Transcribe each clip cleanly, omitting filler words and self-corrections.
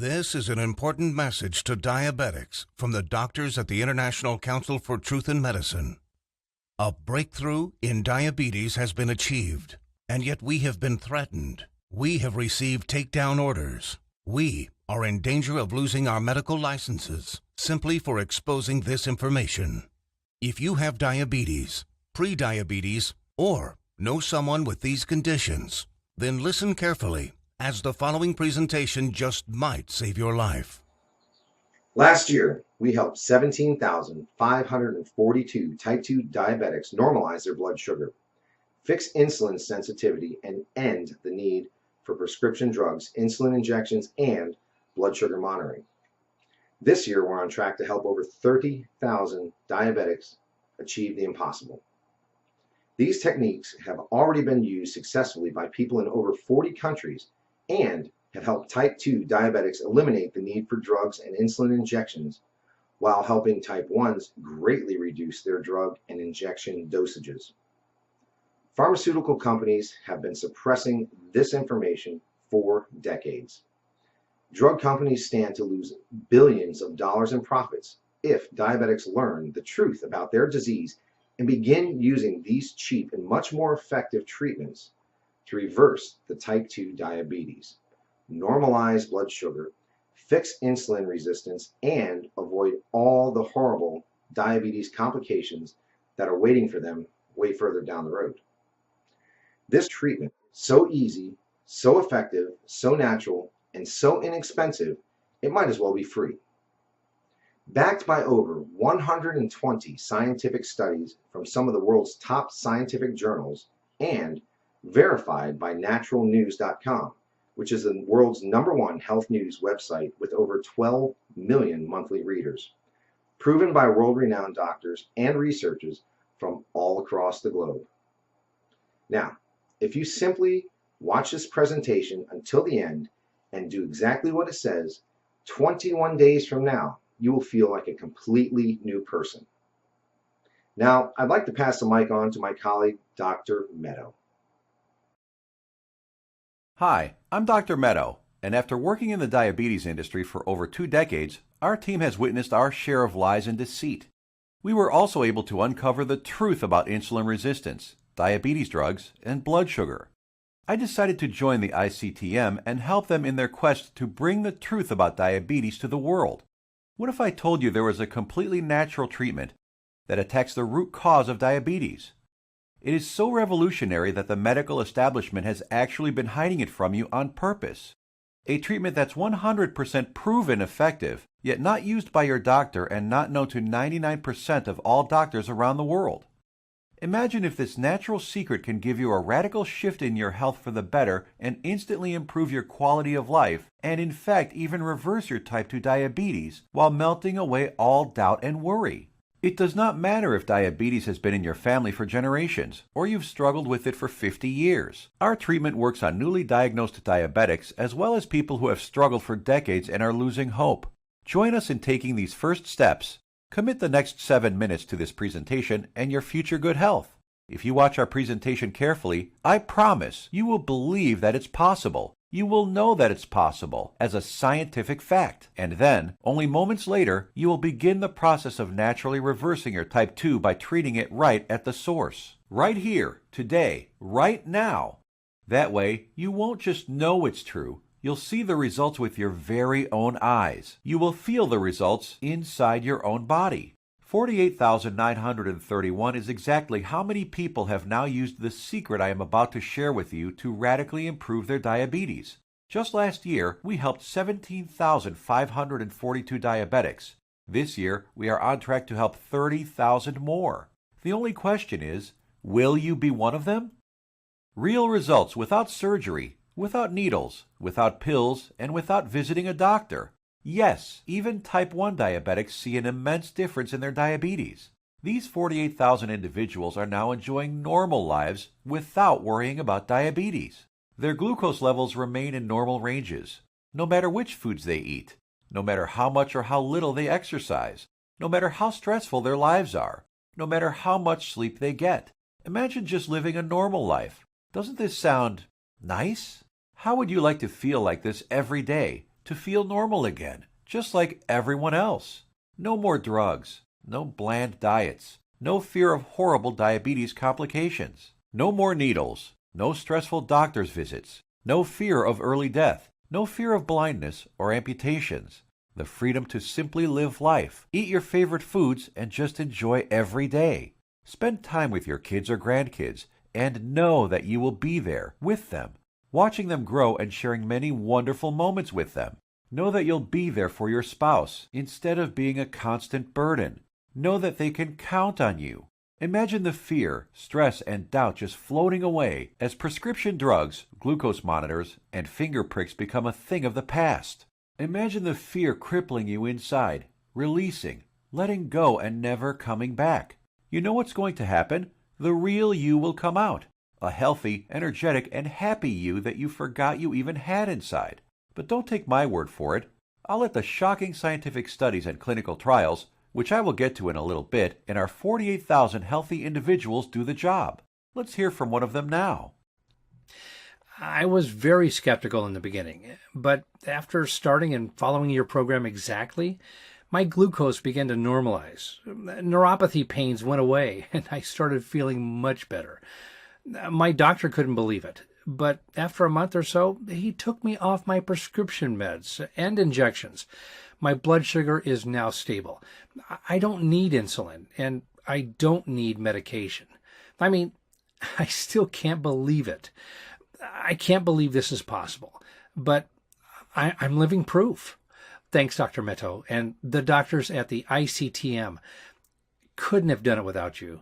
This is an important message to diabetics from the doctors at the International Council for Truth in Medicine. A breakthrough in diabetes has been achieved, and yet we have been threatened. We have received takedown orders. We are in danger of losing our medical licenses simply for exposing this information. If you have diabetes, pre-diabetes, or know someone with these conditions, then listen carefully, as the following presentation just might save your life. Last year, we helped 17,542 type 2 diabetics normalize their blood sugar, fix insulin sensitivity, and end the need for prescription drugs, insulin injections, and blood sugar monitoring. This year, we're on track to help over 30,000 diabetics achieve the impossible. These techniques have already been used successfully by people in over 40 countries and have helped type 2 diabetics eliminate the need for drugs and insulin injections, while helping type 1s greatly reduce their drug and injection dosages. Pharmaceutical companies have been suppressing this information for decades. Drug companies stand to lose billions of dollars in profits if diabetics learn the truth about their disease and begin using these cheap and much more effective treatments to reverse the type 2 diabetes, normalize blood sugar, fix insulin resistance, and avoid all the horrible diabetes complications that are waiting for them way further down the road. This treatment is so easy, so effective, so natural, and so inexpensive, it might as well be free. Backed by over 120 scientific studies from some of the world's top scientific journals and verified by naturalnews.com, which is the world's #1 health news website with over 12 million monthly readers, proven by world-renowned doctors and researchers from all across the globe. Now, if you simply watch this presentation until the end and do exactly what it says, 21 days from now, you will feel like a completely new person. Now, I'd like to pass the mic on to my colleague, Dr. Meadow. Hi, I'm Dr. Meadow, and after working in the diabetes industry for over 2 decades, our team has witnessed our share of lies and deceit. We were also able to uncover the truth about insulin resistance, diabetes drugs, and blood sugar. I decided to join the ICTM and help them in their quest to bring the truth about diabetes to the world. What if I told you there was a completely natural treatment that attacks the root cause of diabetes? It is so revolutionary that the medical establishment has actually been hiding it from you on purpose. A treatment that's 100% proven effective, yet not used by your doctor and not known to 99% of all doctors around the world. Imagine if this natural secret can give you a radical shift in your health for the better and instantly improve your quality of life, and in fact even reverse your type 2 diabetes while melting away all doubt and worry. It does not matter if diabetes has been in your family for generations, or you've struggled with it for 50 years. Our treatment works on newly diagnosed diabetics as well as people who have struggled for decades and are losing hope. Join us in taking these first steps. Commit the next 7 minutes to this presentation and your future good health. If you watch our presentation carefully, I promise you will believe that it's possible. You will know that it's possible as a scientific fact. And then, only moments later, you will begin the process of naturally reversing your type 2 by treating it right at the source. Right here, today, right now. That way, you won't just know it's true. You'll see the results with your very own eyes. You will feel the results inside your own body. 48,931 is exactly how many people have now used the secret I am about to share with you to radically improve their diabetes. Just last year, we helped 17,542 diabetics. This year, we are on track to help 30,000 more. The only question is, will you be one of them? Real results without surgery, without needles, without pills, and without visiting a doctor. Yes, even type 1 diabetics see an immense difference in their diabetes. These 48,000 individuals are now enjoying normal lives without worrying about diabetes. Their glucose levels remain in normal ranges, no matter which foods they eat, no matter how much or how little they exercise, no matter how stressful their lives are, no matter how much sleep they get. Imagine just living a normal life. Doesn't this sound nice? How would you like to feel like this every day? to feel normal again, just like everyone else. No more drugs, no bland diets, no fear of horrible diabetes complications, no more needles, no stressful doctor's visits, no fear of early death, no fear of blindness or amputations. The freedom to simply live life, eat your favorite foods, and just enjoy every day. Spend time with your kids or grandkids and know that you will be there with them, watching them grow and sharing many wonderful moments with them. Know that you'll be there for your spouse instead of being a constant burden. Know that they can count on you. Imagine the fear, stress, and doubt just floating away as prescription drugs, glucose monitors, and finger pricks become a thing of the past. Imagine the fear crippling you inside, releasing, letting go, and never coming back. You know what's going to happen? The real you will come out. A healthy, energetic, and happy you that you forgot you even had inside. But don't take my word for it. I'll let the shocking scientific studies and clinical trials, which I will get to in a little bit, and our 48,000 healthy individuals do the job. Let's hear from one of them now. I was very skeptical in the beginning, but after starting and following your program exactly, my glucose began to normalize. Neuropathy pains went away, and I started feeling much better. My doctor couldn't believe it, but after a month or so, he took me off my prescription meds and injections. My blood sugar is now stable. I don't need insulin, and I don't need medication. I mean, I still can't believe it. I can't believe this is possible, but I'm living proof. Thanks, Dr. Meadow, and the doctors at the ICTM. Couldn't have done it without you.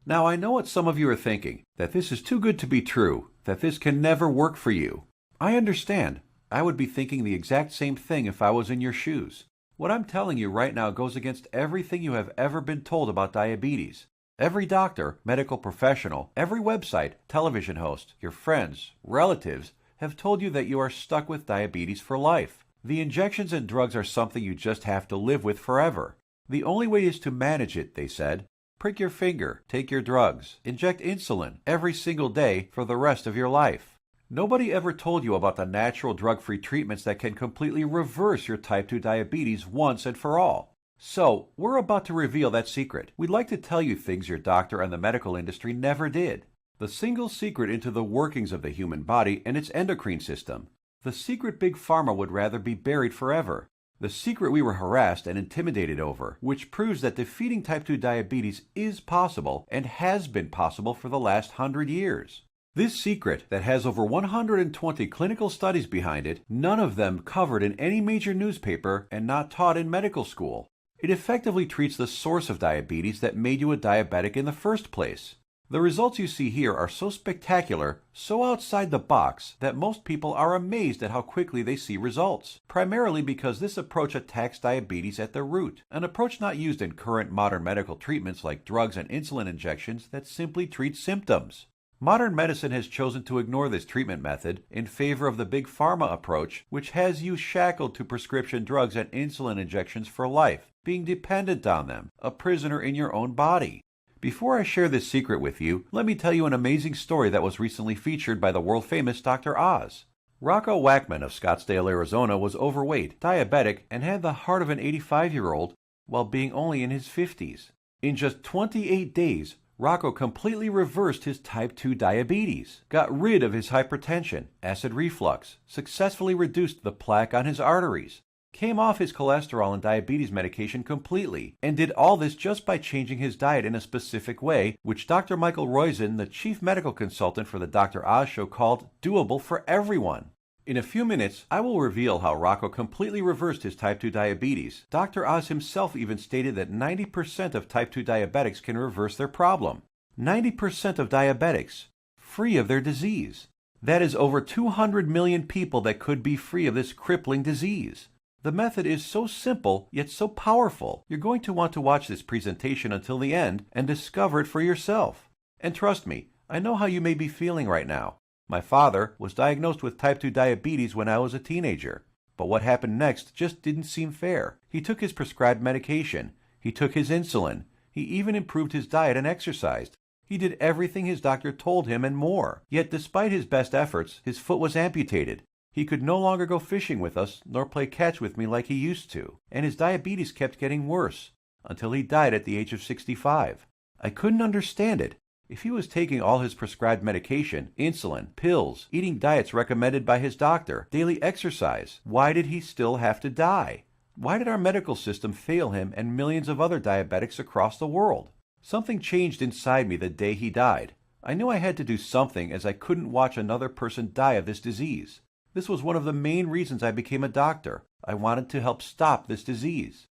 Now, I know what some of you are thinking, that this is too good to be true, that this can never work for you. I understand. I would be thinking the exact same thing if I was in your shoes. What I'm telling you right now goes against everything you have ever been told about diabetes. Every doctor, medical professional, every website, television host, your friends, relatives have told you that you are stuck with diabetes for life. The injections and drugs are something you just have to live with forever. The only way is to manage it, they said. Prick your finger, take your drugs, inject insulin every single day for the rest of your life. Nobody ever told you about the natural drug-free treatments that can completely reverse your type 2 diabetes once and for all. So, we're about to reveal that secret. We'd like to tell you things your doctor and the medical industry never did. The single secret into the workings of the human body and its endocrine system. The secret Big Pharma would rather be buried forever. The secret we were harassed and intimidated over, which proves that defeating type 2 diabetes is possible and has been possible for the last 100 years. This secret that has over 120 clinical studies behind it, none of them covered in any major newspaper and not taught in medical school. It effectively treats the source of diabetes that made you a diabetic in the first place. The results you see here are so spectacular, so outside the box, that most people are amazed at how quickly they see results, primarily because this approach attacks diabetes at the root, an approach not used in current modern medical treatments like drugs and insulin injections that simply treat symptoms. Modern medicine has chosen to ignore this treatment method in favor of the Big Pharma approach, which has you shackled to prescription drugs and insulin injections for life, being dependent on them, a prisoner in your own body. Before I share this secret with you, let me tell you an amazing story that was recently featured by the world-famous Dr. Oz. Rocco Wackman of Scottsdale, Arizona was overweight, diabetic, and had the heart of an 85-year-old while being only in his 50s. In just 28 days, Rocco completely reversed his type 2 diabetes, got rid of his hypertension, acid reflux, successfully reduced the plaque on his arteries, came off his cholesterol and diabetes medication completely, and did all this just by changing his diet in a specific way, which Dr. Michael Roizen, the chief medical consultant for the Dr. Oz show, called doable for everyone. In a few minutes, I will reveal how Rocco completely reversed his type 2 diabetes. Dr. Oz himself even stated that 90% of type 2 diabetics can reverse their problem. 90% of diabetics, free of their disease. That is over 200 million people that could be free of this crippling disease. The method is so simple, yet so powerful. You're going to want to watch this presentation until the end and discover it for yourself. And trust me, I know how you may be feeling right now. My father was diagnosed with type 2 diabetes when I was a teenager. But what happened next just didn't seem fair. He took his prescribed medication. He took his insulin. He even improved his diet and exercised. He did everything his doctor told him and more. Yet despite his best efforts, his foot was amputated. He could no longer go fishing with us nor play catch with me like he used to, and his diabetes kept getting worse until he died at the age of 65. I couldn't understand it. If he was taking all his prescribed medication, insulin, pills, eating diets recommended by his doctor, daily exercise, why did he still have to die? Why did our medical system fail him and millions of other diabetics across the world? Something changed inside me the day he died. I knew I had to do something as I couldn't watch another person die of this disease. This was one of the main reasons I became a doctor. I wanted to help stop this disease.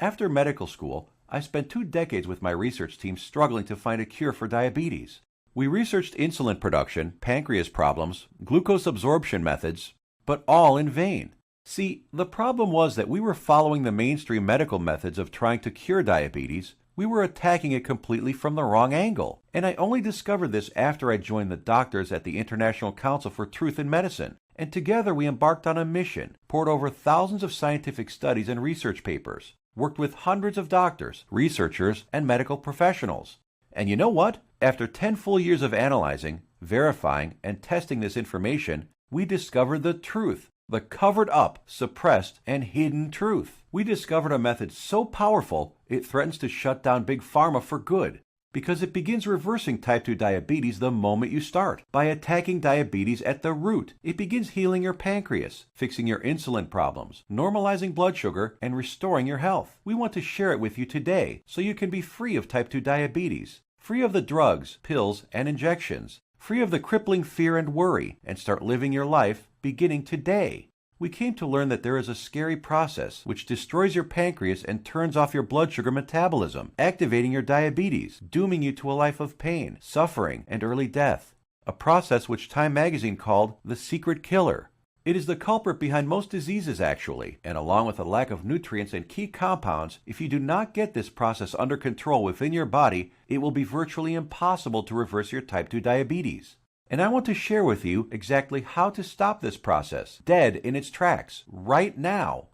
After medical school, I spent 2 decades with my research team struggling to find a cure for diabetes. We researched insulin production, pancreas problems, glucose absorption methods, but all in vain. See, the problem was that we were following the mainstream medical methods of trying to cure diabetes. We were attacking it completely from the wrong angle. And I only discovered this after I joined the doctors at the International Council for Truth in Medicine. And together we embarked on a mission, poured over thousands of scientific studies and research papers, worked with hundreds of doctors, researchers, and medical professionals. And you know what? After 10 full years of analyzing, verifying, and testing this information, we discovered the truth, the covered up, suppressed, and hidden truth. We discovered a method so powerful it threatens to shut down Big Pharma for good, because it begins reversing type 2 diabetes the moment you start, by attacking diabetes at the root. It begins healing your pancreas, fixing your insulin problems, normalizing blood sugar, and restoring your health. We want to share it with you today so you can be free of type 2 diabetes, free of the drugs, pills, and injections, free of the crippling fear and worry, and start living your life beginning today. We came to learn that there is a scary process which destroys your pancreas and turns off your blood sugar metabolism, activating your diabetes, dooming you to a life of pain, suffering, and early death. A process which Time magazine called the secret killer. It is the culprit behind most diseases actually, and along with a lack of nutrients and key compounds, if you do not get this process under control within your body, it will be virtually impossible to reverse your type 2 diabetes. And I want to share with you exactly how to stop this process, dead in its tracks, right now.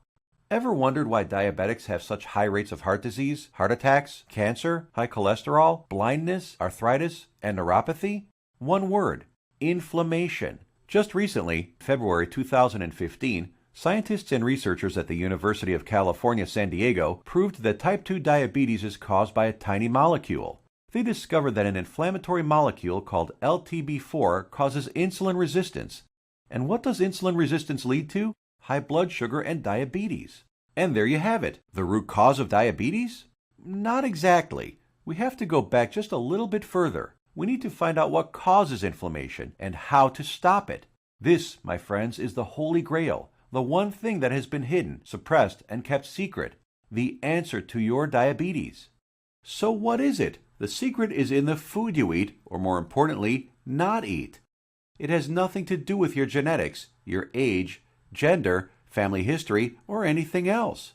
Ever wondered why diabetics have such high rates of heart disease, heart attacks, cancer, high cholesterol, blindness, arthritis, and neuropathy? One word: inflammation. Just recently, February 2015, scientists and researchers at the University of California, San Diego proved that type 2 diabetes is caused by a tiny molecule. They discovered that an inflammatory molecule called LTB4 causes insulin resistance. And what does insulin resistance lead to? High blood sugar and diabetes. And there you have it. The root cause of diabetes? Not exactly. We have to go back just a little bit further. We need to find out what causes inflammation and how to stop it. This, my friends, is the Holy Grail, the one thing that has been hidden, suppressed, and kept secret, the answer to your diabetes. So what is it? The secret is in the food you eat, or more importantly, not eat. It has nothing to do with your genetics, your age, gender, family history, or anything else.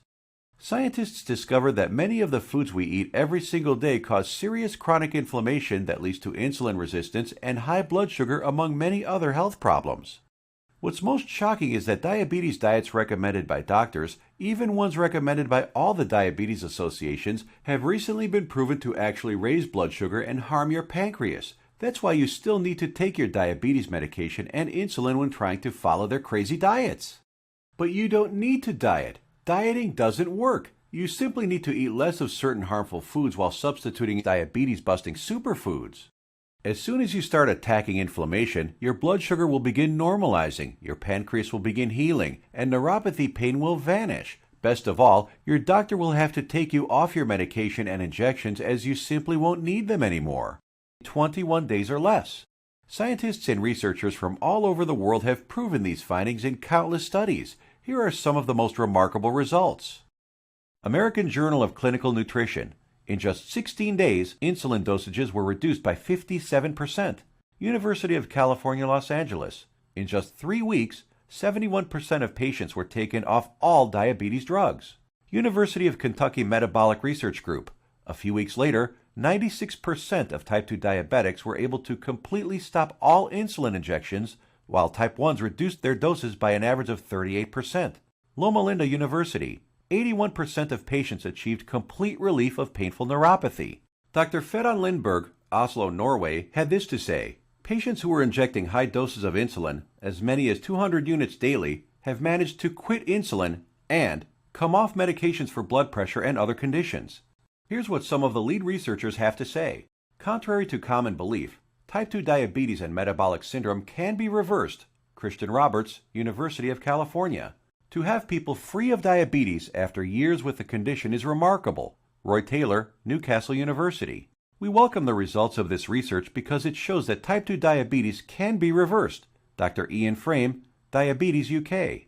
Scientists discovered that many of the foods we eat every single day cause serious chronic inflammation that leads to insulin resistance and high blood sugar, among many other health problems. What's most shocking is that diabetes diets recommended by doctors, even ones recommended by all the diabetes associations, have recently been proven to actually raise blood sugar and harm your pancreas. That's why you still need to take your diabetes medication and insulin when trying to follow their crazy diets. But you don't need to diet. Dieting doesn't work. You simply need to eat less of certain harmful foods while substituting diabetes-busting superfoods. As soon as you start attacking inflammation, your blood sugar will begin normalizing, your pancreas will begin healing, and neuropathy pain will vanish. Best of all, your doctor will have to take you off your medication and injections as you simply won't need them anymore. 21 days or less. Scientists and researchers from all over the world have proven these findings in countless studies. Here are some of the most remarkable results. American Journal of Clinical Nutrition. In just 16 days, insulin dosages were reduced by 57%. University of California, Los Angeles. In just 3 weeks, 71% of patients were taken off all diabetes drugs. University of Kentucky Metabolic Research Group. A few weeks later, 96% of type 2 diabetics were able to completely stop all insulin injections, while type 1s reduced their doses by an average of 38%. Loma Linda University. 81% of patients achieved complete relief of painful neuropathy. Dr. Fedon Lindberg, Oslo, Norway, had this to say: Patients who were injecting high doses of insulin, as many as 200 units daily, have managed to quit insulin and come off medications for blood pressure and other conditions. Here's what some of the lead researchers have to say. Contrary to common belief, type 2 diabetes and metabolic syndrome can be reversed. Christian Roberts, University of California. To have people free of diabetes after years with the condition is remarkable. Roy Taylor, Newcastle University. We welcome the results of this research because it shows that type 2 diabetes can be reversed. Dr. Ian Frame, Diabetes UK.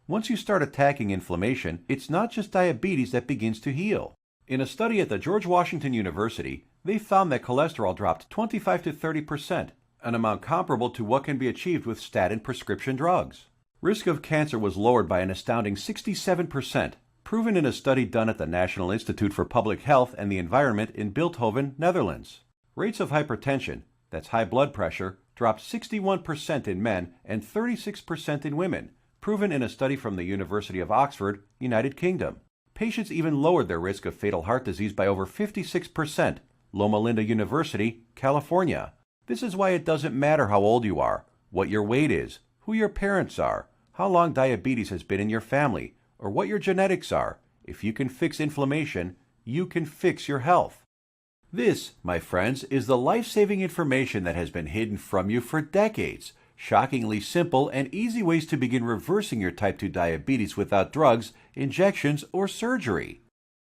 Once you start attacking inflammation, it's not just diabetes that begins to heal. In a study at the George Washington University, they found that cholesterol dropped 25 to 30%, an amount comparable to what can be achieved with statin prescription drugs. Risk of cancer was lowered by an astounding 67%, proven in a study done at the National Institute for Public Health and the Environment in Bilthoven, Netherlands. Rates of hypertension, that's high blood pressure, dropped 61% in men and 36% in women, proven in a study from the University of Oxford, United Kingdom. Patients even lowered their risk of fatal heart disease by over 56%, Loma Linda University, California. This is why it doesn't matter how old you are, what your weight is, who your parents are, how long diabetes has been in your family, or what your genetics are. If you can fix inflammation, you can fix your health. This, my friends, is the life-saving information that has been hidden from you for decades. Shockingly simple and easy ways to begin reversing your type 2 diabetes without drugs, injections, or surgery.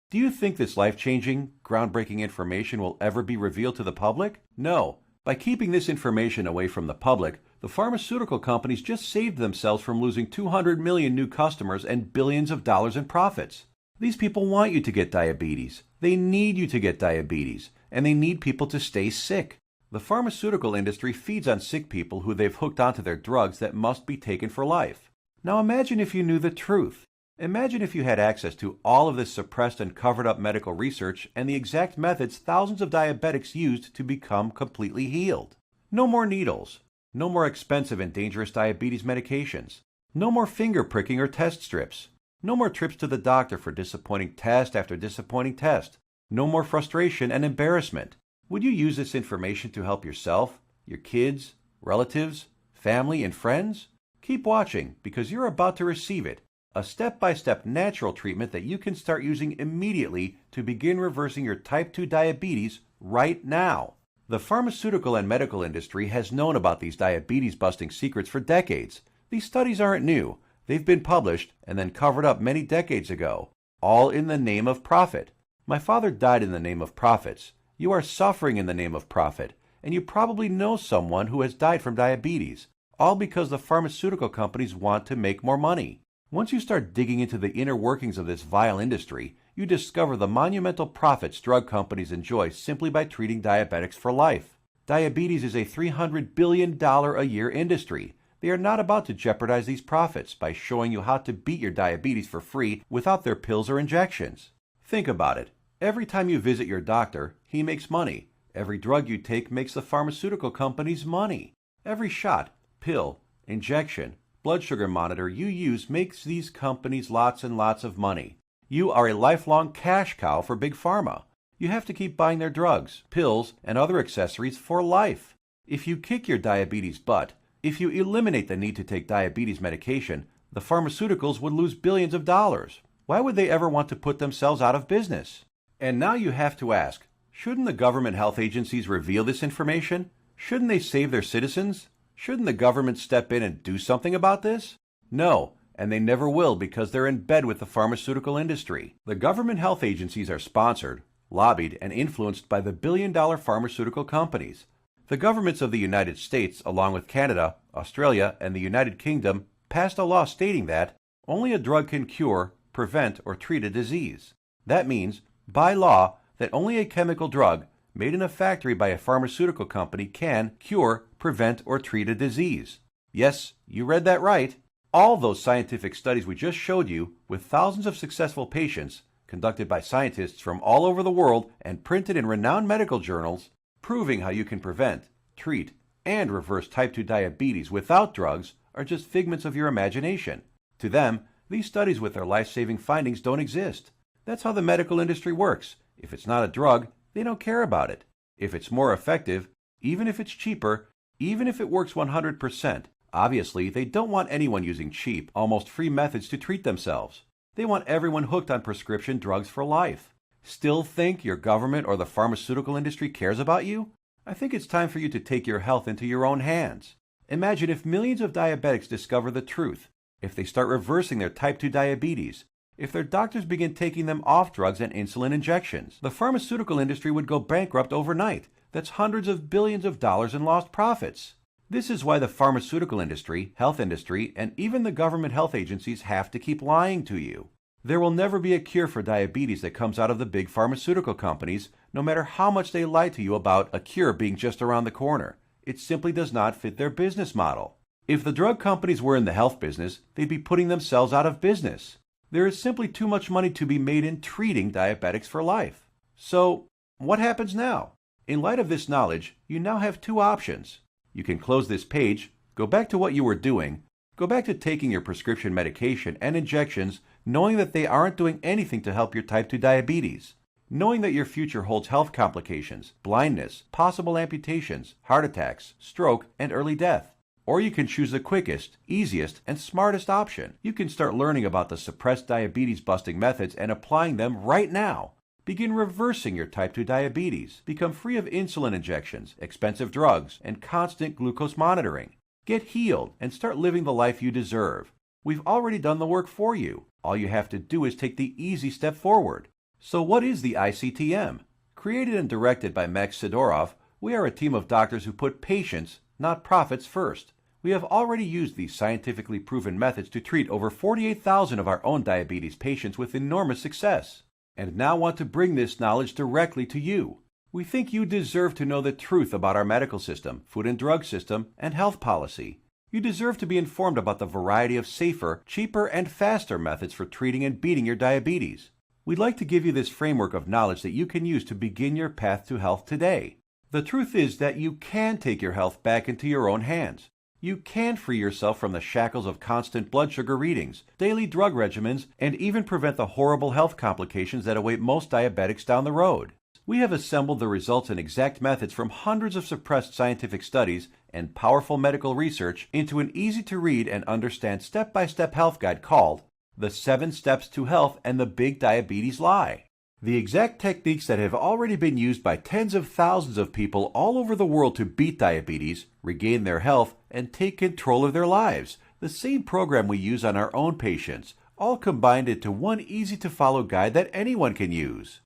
Do you think this life-changing, groundbreaking information will ever be revealed to the public? No. By keeping this information away from the public, the pharmaceutical companies just saved themselves from losing 200 million new customers and billions of dollars in profits. These people want you to get diabetes. They need you to get diabetes, and they need people to stay sick. The pharmaceutical industry feeds on sick people who they've hooked onto their drugs that must be taken for life. Now imagine if you knew the truth. Imagine if you had access to all of this suppressed and covered up medical research and the exact methods thousands of diabetics used to become completely healed. No more needles. No more expensive and dangerous diabetes medications. No more finger pricking or test strips. No more trips to the doctor for disappointing test after disappointing test. No more frustration and embarrassment. Would you use this information to help yourself, your kids, relatives, family, and friends? Keep watching because you're about to receive it. A step-by-step natural treatment that you can start using immediately to begin reversing your type 2 diabetes right now. The pharmaceutical and medical industry has known about these diabetes-busting secrets for decades. These studies aren't new. They've been published and then covered up many decades ago, all in the name of profit. My father died in the name of profits. You are suffering in the name of profit, and you probably know someone who has died from diabetes, all because the pharmaceutical companies want to make more money. Once you start digging into the inner workings of this vile industry, you discover the monumental profits drug companies enjoy simply by treating diabetics for life. Diabetes is a $300 billion a year industry. They are not about to jeopardize these profits by showing you how to beat your diabetes for free without their pills or injections. Think about it. Every time you visit your doctor, he makes money. Every drug you take makes the pharmaceutical companies money. Every shot, pill, injection, blood sugar monitor you use makes these companies lots and lots of money. You are a lifelong cash cow for Big Pharma. You have to keep buying their drugs, pills, and other accessories for life. If you kick your diabetes butt, if you eliminate the need to take diabetes medication, the pharmaceuticals would lose billions of dollars. Why would they ever want to put themselves out of business? And now you have to ask, shouldn't the government health agencies reveal this information? Shouldn't they save their citizens? Shouldn't the government step in and do something about this? No, and they never will because they're in bed with the pharmaceutical industry. The government health agencies are sponsored, lobbied, and influenced by the billion-dollar pharmaceutical companies. The governments of the United States, along with Canada, Australia, and the United Kingdom, passed a law stating that only a drug can cure, prevent, or treat a disease. That means, by law, that only a chemical drug made in a factory by a pharmaceutical company can cure, prevent, or treat a disease. Yes, you read that right. All those scientific studies we just showed you, with thousands of successful patients, conducted by scientists from all over the world and printed in renowned medical journals, proving how you can prevent, treat, and reverse type 2 diabetes without drugs, are just figments of your imagination. To them, these studies with their life-saving findings don't exist. That's how the medical industry works. If it's not a drug, they don't care about it. If it's more effective, even if it's cheaper, Even if it works 100%, obviously they don't want anyone using cheap, almost free methods to treat themselves. They want everyone hooked on prescription drugs for life. Still think your government or the pharmaceutical industry cares about you? I think it's time for you to take your health into your own hands. Imagine if millions of diabetics discover the truth, if they start reversing their type 2 diabetes, if their doctors begin taking them off drugs and insulin injections. The pharmaceutical industry would go bankrupt overnight. That's hundreds of billions of dollars in lost profits. This is why the pharmaceutical industry, health industry, and even the government health agencies have to keep lying to you. There will never be a cure for diabetes that comes out of the big pharmaceutical companies, no matter how much they lie to you about a cure being just around the corner. It simply does not fit their business model. If the drug companies were in the health business, they'd be putting themselves out of business. There is simply too much money to be made in treating diabetics for life. So, what happens now? In light of this knowledge, you now have two options. You can close this page, go back to what you were doing, go back to taking your prescription medication and injections, knowing that they aren't doing anything to help your type 2 diabetes, knowing that your future holds health complications, blindness, possible amputations, heart attacks, stroke, and early death. Or you can choose the quickest, easiest, and smartest option. You can start learning about the suppressed diabetes busting methods and applying them right now. Begin reversing your type 2 diabetes. Become free of insulin injections, expensive drugs, and constant glucose monitoring. Get healed and start living the life you deserve. We've already done the work for you. All you have to do is take the easy step forward. So what is the ICTM? Created and directed by Max Sidorov, we are a team of doctors who put patients, not profits, first. We have already used these scientifically proven methods to treat over 48,000 of our own diabetes patients with enormous success, and now want to bring this knowledge directly to you. We think you deserve to know the truth about our medical system, food and drug system, and health policy. You deserve to be informed about the variety of safer, cheaper, and faster methods for treating and beating your diabetes. We'd like to give you this framework of knowledge that you can use to begin your path to health today. The truth is that you can take your health back into your own hands. You can free yourself from the shackles of constant blood sugar readings, daily drug regimens, and even prevent the horrible health complications that await most diabetics down the road. We have assembled the results and exact methods from hundreds of suppressed scientific studies and powerful medical research into an easy-to-read and understand step-by-step health guide called The 7 Steps to Health and the Big Diabetes Lie. The exact techniques that have already been used by tens of thousands of people all over the world to beat diabetes, regain their health, and take control of their lives. The same program we use on our own patients, all combined into one easy-to-follow guide that anyone can use.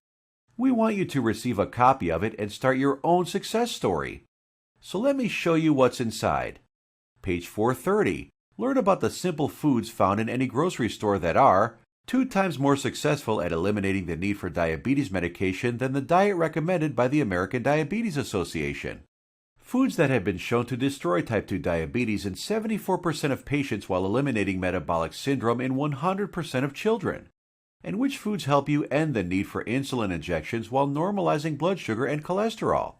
We want you to receive a copy of it and start your own success story. So let me show you what's inside. Page 430. Learn about the simple foods found in any grocery store that are 2 times more successful at eliminating the need for diabetes medication than the diet recommended by the American Diabetes Association. Foods that have been shown to destroy type 2 diabetes in 74% of patients while eliminating metabolic syndrome in 100% of children. And which foods help you end the need for insulin injections while normalizing blood sugar and cholesterol.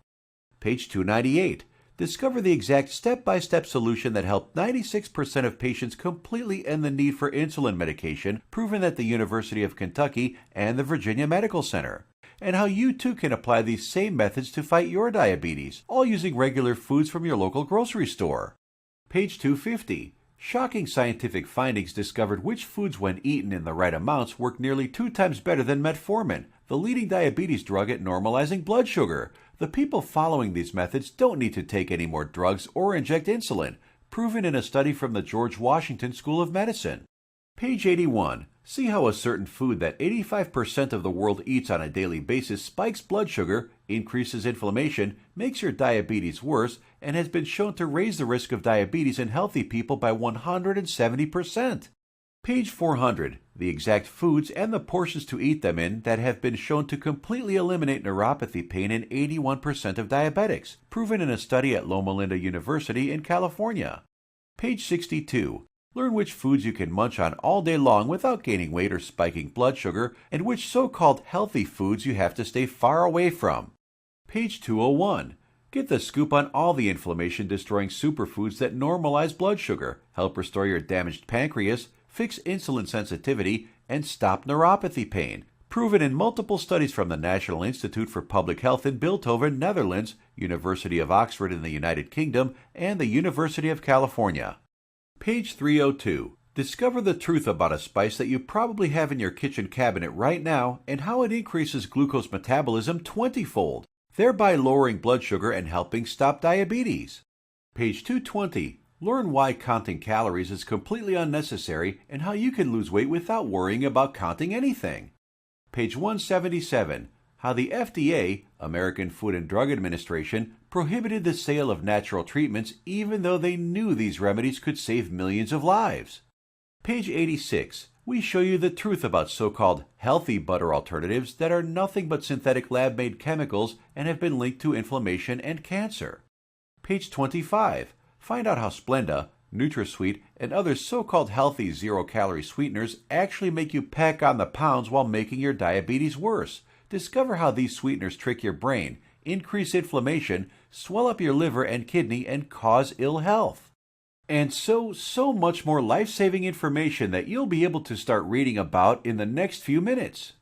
Page 298. Discover the exact step-by-step solution that helped 96% of patients completely end the need for insulin medication, proven at the University of Kentucky and the Virginia Medical Center, and how you too can apply these same methods to fight your diabetes, all using regular foods from your local grocery store. Page 250. Shocking scientific findings discovered which foods, when eaten in the right amounts, work nearly 2 times better than metformin, the leading diabetes drug at normalizing blood sugar. The people following these methods don't need to take any more drugs or inject insulin, proven in a study from the George Washington School of Medicine. Page 81. See how a certain food that 85% of the world eats on a daily basis spikes blood sugar, increases inflammation, makes your diabetes worse, and has been shown to raise the risk of diabetes in healthy people by 170%. Page 400. The exact foods and the portions to eat them in that have been shown to completely eliminate neuropathy pain in 81% of diabetics, proven in a study at Loma Linda University in California. Page 62. Learn which foods you can munch on all day long without gaining weight or spiking blood sugar, and which so-called healthy foods you have to stay far away from. Page 201. Get the scoop on all the inflammation-destroying superfoods that normalize blood sugar, help restore your damaged pancreas, fix insulin sensitivity, and stop neuropathy pain, proven in multiple studies from the National Institute for Public Health in Bilthoven, Netherlands, University of Oxford in the United Kingdom, and the University of California. Page 302. Discover the truth about a spice that you probably have in your kitchen cabinet right now and how it increases glucose metabolism 20-fold, thereby lowering blood sugar and helping stop diabetes. Page 220. Learn why counting calories is completely unnecessary and how you can lose weight without worrying about counting anything. Page 177. How the FDA, American Food and Drug Administration, prohibited the sale of natural treatments even though they knew these remedies could save millions of lives. Page 86. We show you the truth about so-called healthy butter alternatives that are nothing but synthetic lab-made chemicals and have been linked to inflammation and cancer. Page 25. Find out how Splenda, NutraSweet, and other so-called healthy zero-calorie sweeteners actually make you pack on the pounds while making your diabetes worse. Discover how these sweeteners trick your brain, increase inflammation, swell up your liver and kidney, and cause ill health. And so much more life-saving information that you'll be able to start reading about in the next few minutes.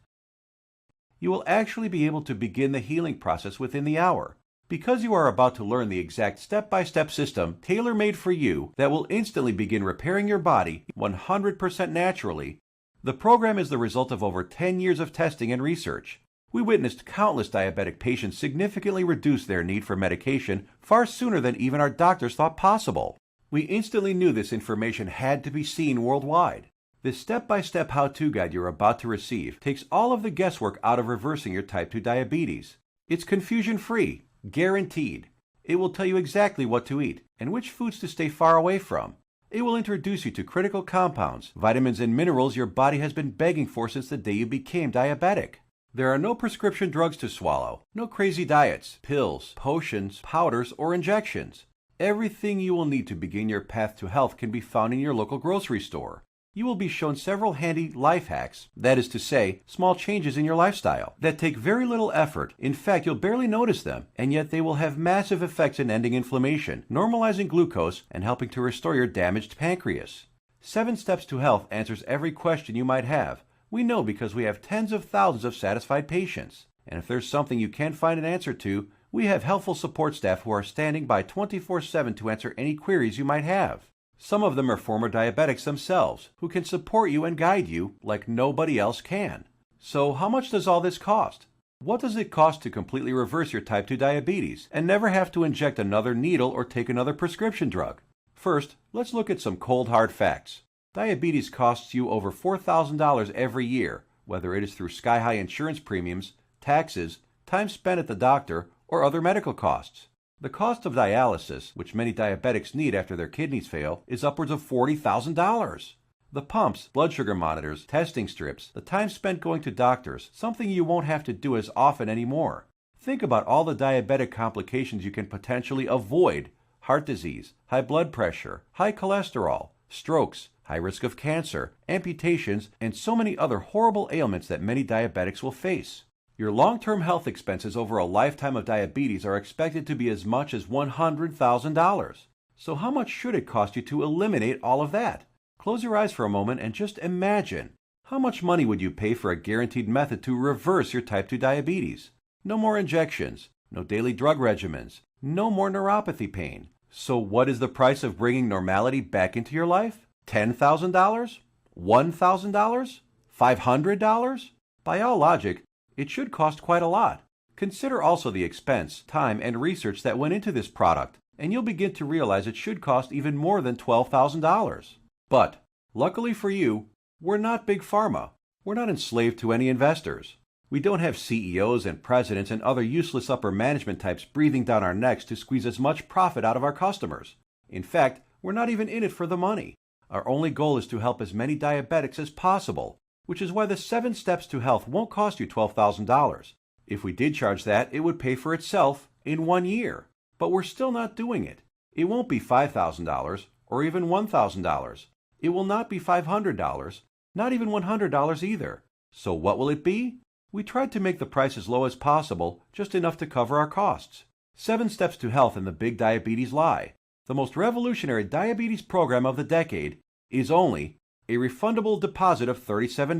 You will actually be able to begin the healing process within the hour, because you are about to learn the exact step-by-step system tailor-made for you that will instantly begin repairing your body 100% naturally. The program is the result of over 10 years of testing and research. We witnessed countless diabetic patients significantly reduce their need for medication far sooner than even our doctors thought possible. We instantly knew this information had to be seen worldwide. This step-by-step how-to guide you're about to receive takes all of the guesswork out of reversing your type 2 diabetes. It's confusion-free, guaranteed. It will tell you exactly what to eat and which foods to stay far away from. It will introduce you to critical compounds, vitamins and minerals your body has been begging for since the day you became diabetic. There are no prescription drugs to swallow, no crazy diets, pills, potions, powders, or injections. Everything you will need to begin your path to health can be found in your local grocery store. You will be shown several handy life hacks, that is to say, small changes in your lifestyle, that take very little effort. In fact, you'll barely notice them, and yet they will have massive effects in ending inflammation, normalizing glucose, and helping to restore your damaged pancreas. 7 Steps to Health answers every question you might have. We know because we have tens of thousands of satisfied patients. And if there's something you can't find an answer to, we have helpful support staff who are standing by 24/7 to answer any queries you might have. Some of them are former diabetics themselves, who can support you and guide you like nobody else can. So how much does all this cost? What does it cost to completely reverse your type 2 diabetes and never have to inject another needle or take another prescription drug? First, let's look at some cold hard facts. Diabetes costs you over $4,000 every year, whether it is through sky-high insurance premiums, taxes, time spent at the doctor, or other medical costs. The cost of dialysis, which many diabetics need after their kidneys fail, is upwards of $40,000. The pumps, blood sugar monitors, testing strips, the time spent going to doctors, something you won't have to do as often anymore. Think about all the diabetic complications you can potentially avoid: heart disease, high blood pressure, high cholesterol, strokes, high risk of cancer, amputations, and so many other horrible ailments that many diabetics will face. Your long-term health expenses over a lifetime of diabetes are expected to be as much as $100,000. So how much should it cost you to eliminate all of that? Close your eyes for a moment and just imagine. How much money would you pay for a guaranteed method to reverse your type 2 diabetes? No more injections, no daily drug regimens, no more neuropathy pain. So what is the price of bringing normality back into your life? $10,000? $1,000? $500? By all logic, it should cost quite a lot. Consider also the expense, time, and research that went into this product, and you'll begin to realize it should cost even more than $12,000. But, luckily for you, we're not Big Pharma. We're not enslaved to any investors. We don't have CEOs and presidents and other useless upper management types breathing down our necks to squeeze as much profit out of our customers. In fact, we're not even in it for the money. Our only goal is to help as many diabetics as possible, which is why the 7 Steps to Health won't cost you $12,000. If we did charge that, it would pay for itself in 1 year. But we're still not doing it. It won't be $5,000 or even $1,000. It will not be $500, not even $100 either. So what will it be? We tried to make the price as low as possible, just enough to cover our costs. 7 Steps to Health and the Big Diabetes Lie, the most revolutionary diabetes program of the decade, is only a refundable deposit of $37.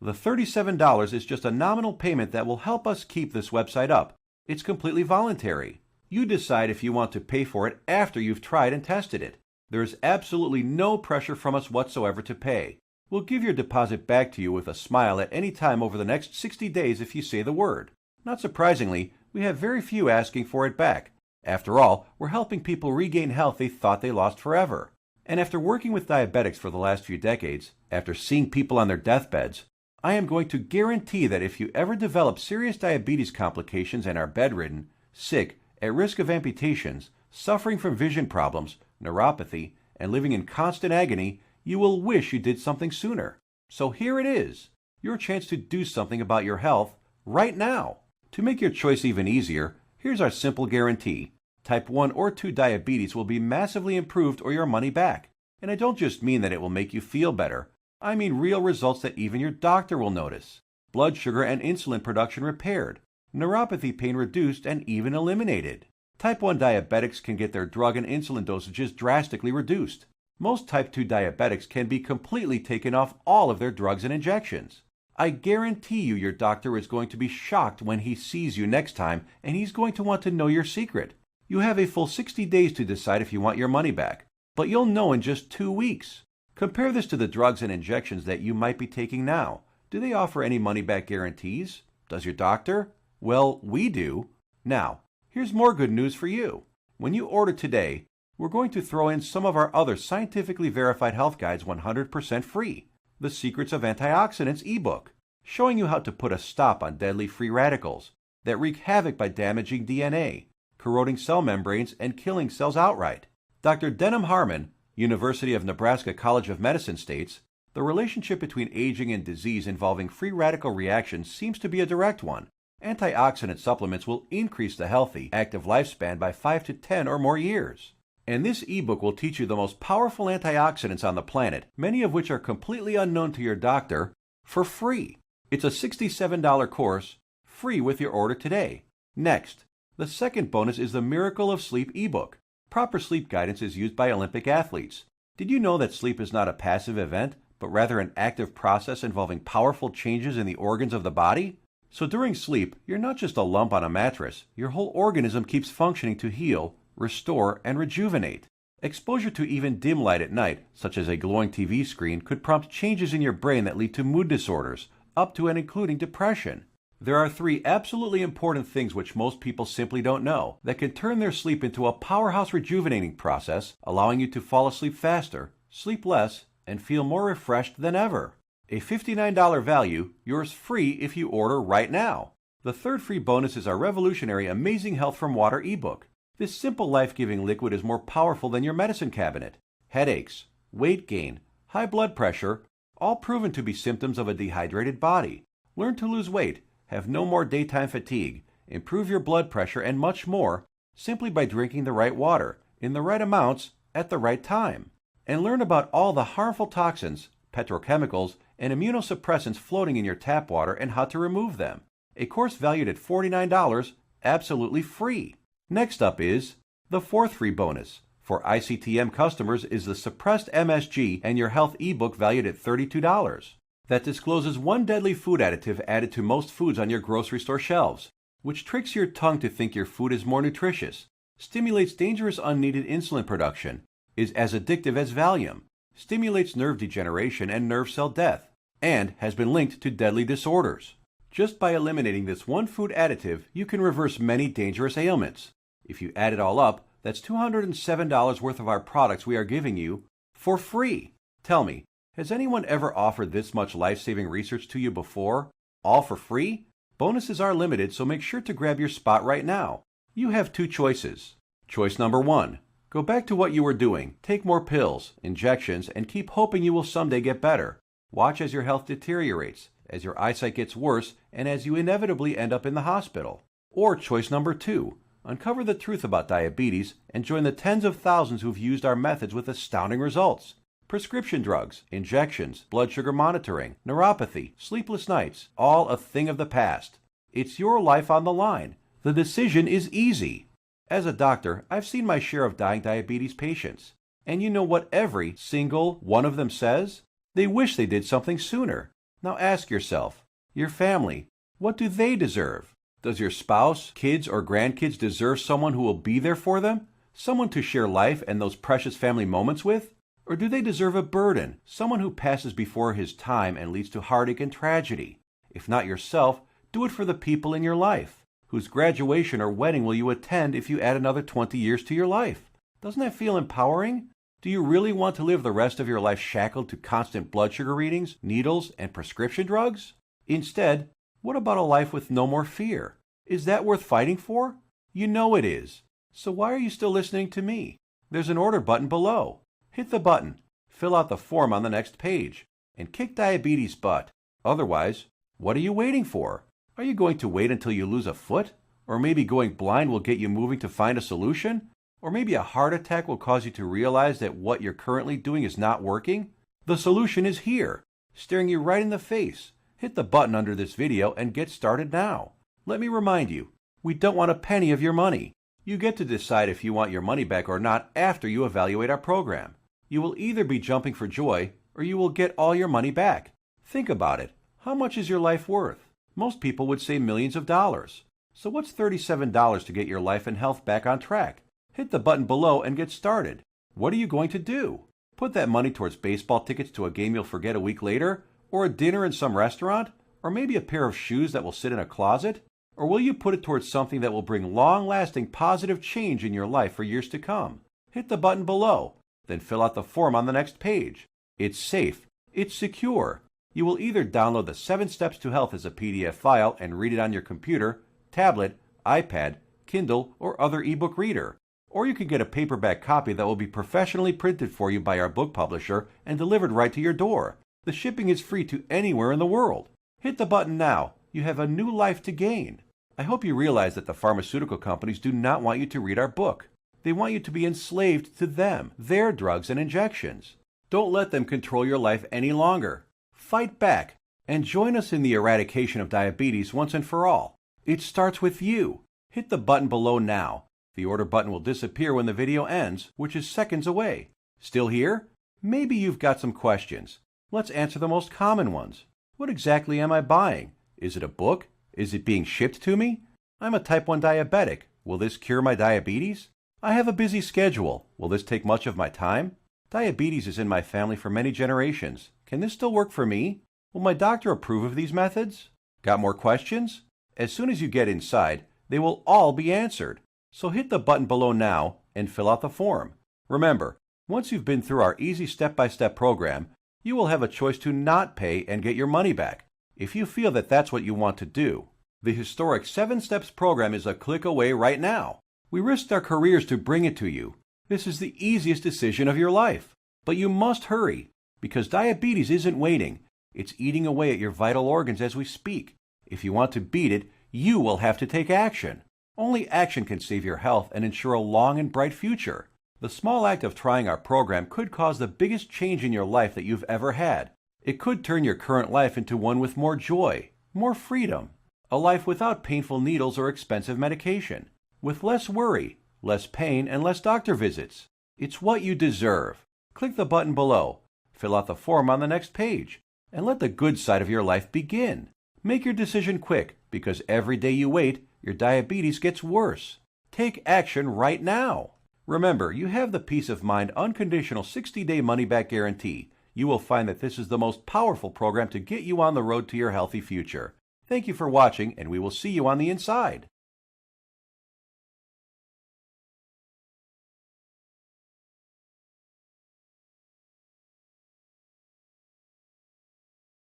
The $37 is just a nominal payment that will help us keep this website up. It's completely voluntary. You decide if you want to pay for it after you've tried and tested it. There is absolutely no pressure from us whatsoever to pay. We'll give your deposit back to you with a smile at any time over the next 60 days if you say the word. Not surprisingly, we have very few asking for it back. After all, we're helping people regain health they thought they lost forever. And after working with diabetics for the last few decades, after seeing people on their deathbeds, I am going to guarantee that if you ever develop serious diabetes complications and are bedridden, sick, at risk of amputations, suffering from vision problems, neuropathy, and living in constant agony, you will wish you did something sooner. So here it is, your chance to do something about your health right now. To make your choice even easier, here's our simple guarantee. Type 1 or 2 diabetes will be massively improved or your money back. And I don't just mean that it will make you feel better. I mean real results that even your doctor will notice. Blood sugar and insulin production repaired. Neuropathy pain reduced and even eliminated. Type 1 diabetics can get their drug and insulin dosages drastically reduced. Most type 2 diabetics can be completely taken off all of their drugs and injections. I guarantee you your doctor is going to be shocked when he sees you next time, and he's going to want to know your secret. You have a full 60 days to decide if you want your money back, but you'll know in just 2 weeks. Compare this to the drugs and injections that you might be taking now. Do they offer any money-back guarantees? Does your doctor? Well, we do. Now, here's more good news for you. When you order today, we're going to throw in some of our other scientifically verified health guides 100% free. The Secrets of Antioxidants ebook, showing you how to put a stop on deadly free radicals that wreak havoc by damaging DNA, corroding cell membranes, and killing cells outright. Dr. Denham Harmon, University of Nebraska College of Medicine states, the relationship between aging and disease involving free radical reactions seems to be a direct one. Antioxidant supplements will increase the healthy, active lifespan by 5 to 10 or more years. And this ebook will teach you the most powerful antioxidants on the planet, many of which are completely unknown to your doctor, for free. It's a $67 course, free with your order today. Next, the second bonus is the Miracle of Sleep ebook. Proper sleep guidance is used by Olympic athletes. Did you know that sleep is not a passive event, but rather an active process involving powerful changes in the organs of the body? So during sleep, you're not just a lump on a mattress. Your whole organism keeps functioning to heal, restore, and rejuvenate. Exposure to even dim light at night, such as a glowing TV screen, could prompt changes in your brain that lead to mood disorders, up to and including depression. There are 3 absolutely important things which most people simply don't know that can turn their sleep into a powerhouse rejuvenating process, allowing you to fall asleep faster, sleep less, and feel more refreshed than ever. A $59 value, yours free if you order right now. The third free bonus is our revolutionary Amazing Health from Water ebook. This simple life-giving liquid is more powerful than your medicine cabinet. Headaches, weight gain, high blood pressure, all proven to be symptoms of a dehydrated body. Learn to lose weight, have no more daytime fatigue, improve your blood pressure, and much more simply by drinking the right water, in the right amounts, at the right time. And learn about all the harmful toxins, petrochemicals, and immunosuppressants floating in your tap water and how to remove them. A course valued at $49, absolutely free. Next up is the fourth free bonus. For ICTM customers is the Suppressed MSG and Your Health ebook valued at $32. That discloses one deadly food additive added to most foods on your grocery store shelves, which tricks your tongue to think your food is more nutritious, stimulates dangerous unneeded insulin production, is as addictive as Valium, stimulates nerve degeneration and nerve cell death, and has been linked to deadly disorders. Just by eliminating this one food additive, you can reverse many dangerous ailments. If you add it all up, that's $207 worth of our products we are giving you for free. Tell me, has anyone ever offered this much life-saving research to you before? All for free? Bonuses are limited, so make sure to grab your spot right now. You have 2 choices. Choice number 1. Go back to what you were doing, take more pills, injections, and keep hoping you will someday get better. Watch as your health deteriorates, as your eyesight gets worse, and as you inevitably end up in the hospital. Or choice number 2. Uncover the truth about diabetes and join the tens of thousands who've used our methods with astounding results. Prescription drugs, injections, blood sugar monitoring, neuropathy, sleepless nights, all a thing of the past. It's your life on the line. The decision is easy. As a doctor, I've seen my share of dying diabetes patients. And you know what every single one of them says? They wish they did something sooner. Now ask yourself, your family, what do they deserve? Does your spouse, kids, or grandkids deserve someone who will be there for them? Someone to share life and those precious family moments with? Or do they deserve a burden, someone who passes before his time and leads to heartache and tragedy? If not yourself, do it for the people in your life. Whose graduation or wedding will you attend if you add another 20 years to your life? Doesn't that feel empowering? Do you really want to live the rest of your life shackled to constant blood sugar readings, needles, and prescription drugs? Instead, what about a life with no more fear? Is that worth fighting for? You know it is. So why are you still listening to me? There's an order button below. Hit the button, fill out the form on the next page, and kick diabetes butt. Otherwise, what are you waiting for? Are you going to wait until you lose a foot? Or maybe going blind will get you moving to find a solution? Or maybe a heart attack will cause you to realize that what you're currently doing is not working? The solution is here, staring you right in the face. Hit the button under this video and get started now. Let me remind you, we don't want a penny of your money. You get to decide if you want your money back or not after you evaluate our program. You will either be jumping for joy or you will get all your money back. Think about it. How much is your life worth? Most people would say millions of dollars. So what's $37 to get your life and health back on track? Hit the button below and get started. What are you going to do? Put that money towards baseball tickets to a game you'll forget a week later? Or a dinner in some restaurant? Or maybe a pair of shoes that will sit in a closet? Or will you put it towards something that will bring long-lasting positive change in your life for years to come? Hit the button below, then fill out the form on the next page. It's safe. It's secure. You will either download the 7 Steps to Health as a PDF file and read it on your computer, tablet, iPad, Kindle, or other ebook reader. Or you can get a paperback copy that will be professionally printed for you by our book publisher and delivered right to your door. The shipping is free to anywhere in the world. Hit the button now. You have a new life to gain. I hope you realize that the pharmaceutical companies do not want you to read our book. They want you to be enslaved to them, their drugs and injections. Don't let them control your life any longer. Fight back and join us in the eradication of diabetes once and for all. It starts with you. Hit the button below now. The order button will disappear when the video ends, which is seconds away. Still here? Maybe you've got some questions. Let's answer the most common ones. What exactly am I buying? Is it a book? Is it being shipped to me? I'm a type 1 diabetic. Will this cure my diabetes? I have a busy schedule. Will this take much of my time? Diabetes is in my family for many generations. Can this still work for me? Will my doctor approve of these methods? Got more questions? As soon as you get inside, they will all be answered. So hit the button below now and fill out the form. Remember, once you've been through our easy step-by-step program, you will have a choice to not pay and get your money back, if you feel that that's what you want to do. The historic 7 Steps program is a click away right now. We risked our careers to bring it to you. This is the easiest decision of your life. But you must hurry, because diabetes isn't waiting. It's eating away at your vital organs as we speak. If you want to beat it, you will have to take action. Only action can save your health and ensure a long and bright future. The small act of trying our program could cause the biggest change in your life that you've ever had. It could turn your current life into one with more joy, more freedom, a life without painful needles or expensive medication, with less worry, less pain, and less doctor visits. It's what you deserve. Click the button below, fill out the form on the next page, and let the good side of your life begin. Make your decision quick, because every day you wait, your diabetes gets worse. Take action right now. Remember, you have the peace of mind unconditional 60-day money-back guarantee. You will find that this is the most powerful program to get you on the road to your healthy future. Thank you for watching, and we will see you on the inside.